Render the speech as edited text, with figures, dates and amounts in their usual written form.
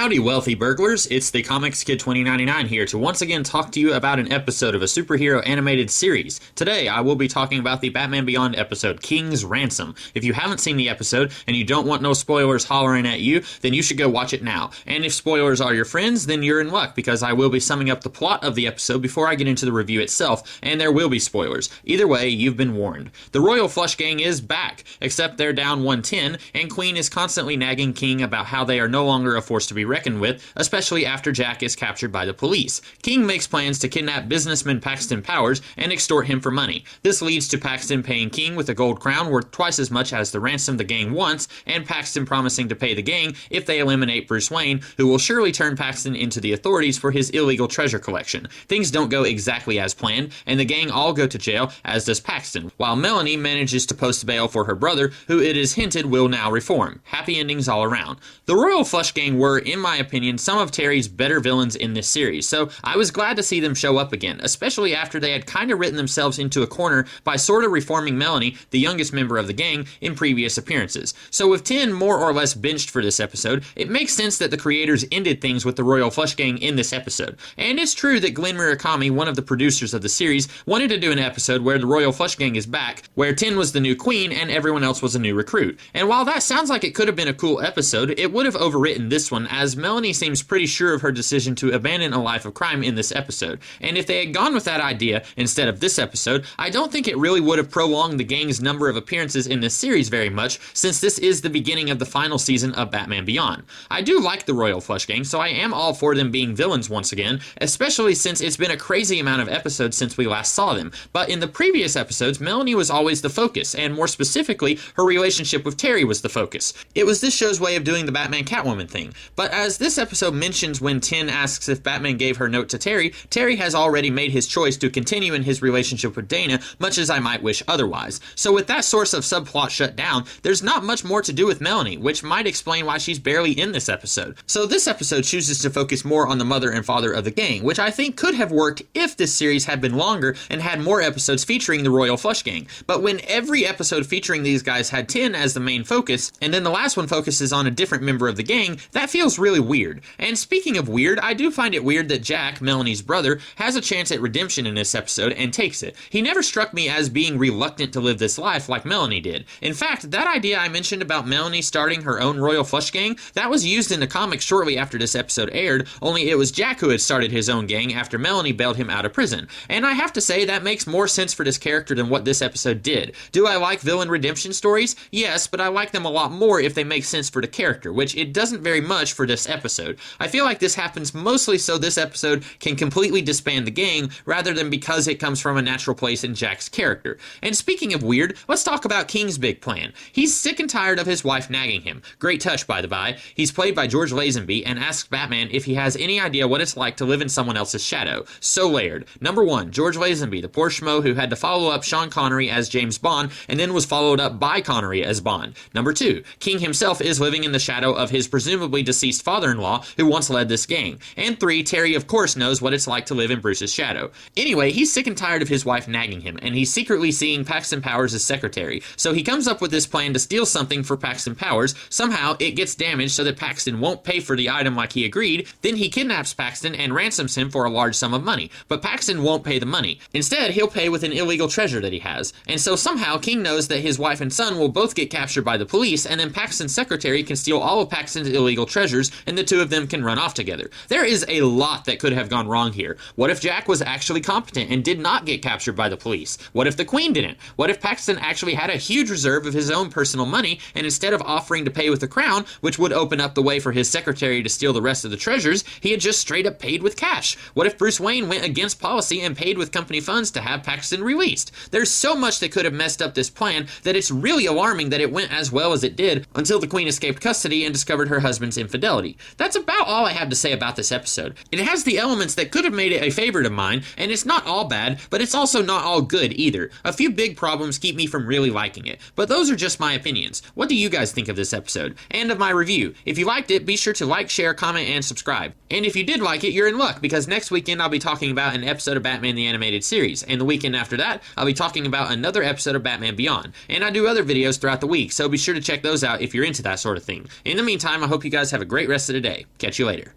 Howdy, wealthy burglars. It's the Comics Kid 2099 here to once again talk to you about an episode of a superhero animated series. Today, I will be talking about the Batman Beyond episode, King's Ransom. If you haven't seen the episode and you don't want no spoilers hollering at you, then you should go watch it now. And if spoilers are your friends, then you're in luck, because I will be summing up the plot of the episode before I get into the review itself, and there will be spoilers. Either way, you've been warned. The Royal Flush Gang is back, except they're down 110, and Queen is constantly nagging King about how they are no longer a force to be reckoned with, especially after Jack is captured by the police. King makes plans to kidnap businessman Paxton Powers and extort him for money. This leads to Paxton paying King with a gold crown worth twice as much as the ransom the gang wants, and Paxton promising to pay the gang if they eliminate Bruce Wayne, who will surely turn Paxton into the authorities for his illegal treasure collection. Things don't go exactly as planned, and the gang all go to jail, as does Paxton, while Melanie manages to post bail for her brother, who it is hinted will now reform. Happy endings all around. The Royal Flush Gang were, in my opinion, some of Terry's better villains in this series, so I was glad to see them show up again, especially after they had kind of written themselves into a corner by sort of reforming Melanie, the youngest member of the gang, in previous appearances. So with 10 more or less benched for this episode, it makes sense that the creators ended things with the Royal Flush Gang in this episode. And it's true that Glenn Murakami, one of the producers of the series, wanted to do an episode where the Royal Flush Gang is back, where 10 was the new queen and everyone else was a new recruit. And while that sounds like it could have been a cool episode, it would have overwritten this one, as Melanie seems pretty sure of her decision to abandon a life of crime in this episode. And if they had gone with that idea instead of this episode, I don't think it really would have prolonged the gang's number of appearances in this series very much, since this is the beginning of the final season of Batman Beyond. I do like the Royal Flush Gang, so I am all for them being villains once again, especially since it's been a crazy amount of episodes since we last saw them. But in the previous episodes, Melanie was always the focus, and more specifically, her relationship with Terry was the focus. It was this show's way of doing the Batman Catwoman thing. But as this episode mentions when 10 asks if Batman gave her note to Terry, Terry has already made his choice to continue in his relationship with Dana, much as I might wish otherwise. So with that source of subplot shut down, there's not much more to do with Melanie, which might explain why she's barely in this episode. So this episode chooses to focus more on the mother and father of the gang, which I think could have worked if this series had been longer and had more episodes featuring the Royal Flush Gang. But when every episode featuring these guys had 10 as the main focus, and then the last one focuses on a different member of the gang, that feels really weird. And speaking of weird, I do find it weird that Jack, Melanie's brother, has a chance at redemption in this episode and takes it. He never struck me as being reluctant to live this life like Melanie did. In fact, that idea I mentioned about Melanie starting her own Royal Flush Gang, that was used in the comics shortly after this episode aired, only it was Jack who had started his own gang after Melanie bailed him out of prison. And I have to say, that makes more sense for this character than what this episode did. Do I like villain redemption stories? Yes, but I like them a lot more if they make sense for the character, which it doesn't very much for this episode. I feel like this happens mostly so this episode can completely disband the gang, rather than because it comes from a natural place in Jack's character. And speaking of weird, let's talk about King's big plan. He's sick and tired of his wife nagging him. Great touch, by the by. He's played by George Lazenby and asks Batman if he has any idea what it's like to live in someone else's shadow. So layered. Number 1, George Lazenby, the poor schmo who had to follow up Sean Connery as James Bond and then was followed up by Connery as Bond. Number 2, King himself is living in the shadow of his presumably deceased father-in-law who once led this gang. And 3, Terry of course knows what it's like to live in Bruce's shadow. Anyway, he's sick and tired of his wife nagging him, and he's secretly seeing Paxton Powers as secretary. So he comes up with this plan to steal something for Paxton Powers. Somehow it gets damaged so that Paxton won't pay for the item like he agreed. Then he kidnaps Paxton and ransoms him for a large sum of money. But Paxton won't pay the money. Instead, he'll pay with an illegal treasure that he has. And so somehow King knows that his wife and son will both get captured by the police, and then Paxton's secretary can steal all of Paxton's illegal treasures, and the two of them can run off together. There is a lot that could have gone wrong here. What if Jack was actually competent and did not get captured by the police? What if the Queen didn't? What if Paxton actually had a huge reserve of his own personal money, and instead of offering to pay with the crown, which would open up the way for his secretary to steal the rest of the treasures, he had just straight up paid with cash? What if Bruce Wayne went against policy and paid with company funds to have Paxton released? There's so much that could have messed up this plan that it's really alarming that it went as well as it did until the Queen escaped custody and discovered her husband's infidelity. That's about all I have to say about this episode. It has the elements that could have made it a favorite of mine, and it's not all bad, but it's also not all good either. A few big problems keep me from really liking it, but those are just my opinions. What do you guys think of this episode? And of my review? If you liked it, be sure to like, share, comment, and subscribe. And if you did like it, you're in luck, because next weekend I'll be talking about an episode of Batman the Animated Series, and the weekend after that, I'll be talking about another episode of Batman Beyond. And I do other videos throughout the week, so be sure to check those out if you're into that sort of thing. In the meantime, I hope you guys have a great great rest of the day. Catch you later.